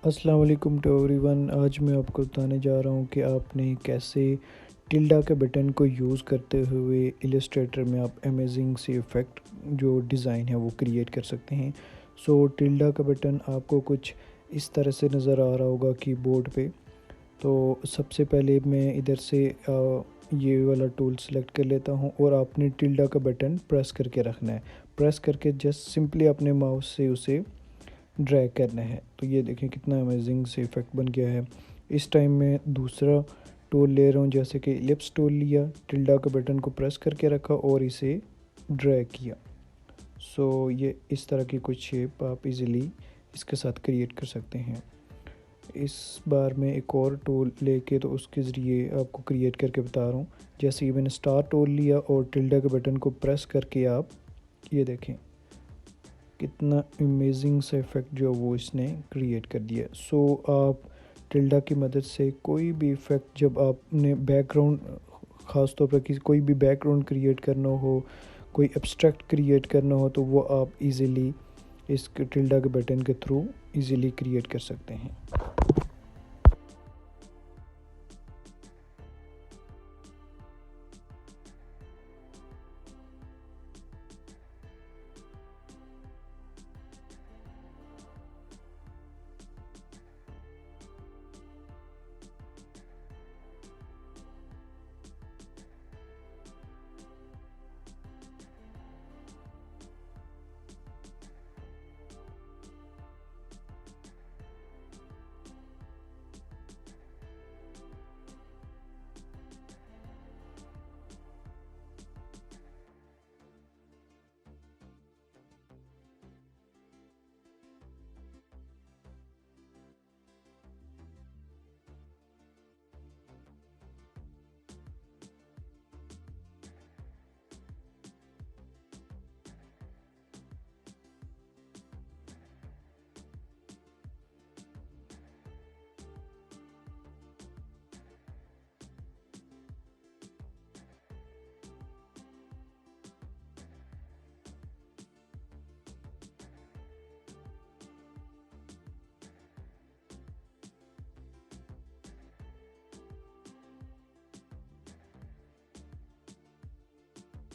अस्सलाम वालेकुम to everyone. आज मैं आपको बताने जा रहा हूँ कि आपने कैसे टिल्डा के बटन को यूज़ करते हुए इलस्ट्रेटर में आप अमेजिंग सी इफ़ेक्ट जो डिज़ाइन है वो क्रिएट कर सकते हैं। टिल्डा का बटन आपको कुछ इस तरह से नज़र आ रहा होगा कीबोर्ड पे। तो सबसे पहले मैं इधर से ये वाला टूल सेलेक्ट कर लेता हूँ और आपने टिल्डा का बटन प्रेस करके रखना है। प्रेस करके जस्ट सिंपली अपने माउस से उसे ड्रैग करना है। तो ये देखें कितना अमेजिंग से इफ़ेक्ट बन गया है। इस टाइम मैं दूसरा टूल ले रहा हूँ, जैसे कि एलिप्स टूल लिया, टिल्डा के बटन को प्रेस करके रखा और इसे ड्रैग किया। ये इस तरह की कुछ शेप आप इजीली इसके साथ क्रिएट कर सकते हैं। इस बार मैं एक और टूल लेके तो उसके ज़रिए आपको क्रिएट करके बता रहा हूँ। जैसे कि मैंने स्टार टूल लिया और टिल्डा के बटन को प्रेस करके आप ये देखें कितना अमेजिंग सा इफ़ेक्ट जो वो इसने क्रिएट कर दिया। आप टिल्डा की मदद से कोई भी इफ़ेक्ट, जब आपने बैकग्राउंड ख़ास तौर पर किसी कोई भी बैकग्राउंड क्रिएट करना हो, कोई एब्स्ट्रैक्ट क्रिएट करना हो, तो वो आप इजीली इस टिल्डा के बटन के थ्रू इजीली क्रिएट कर सकते हैं।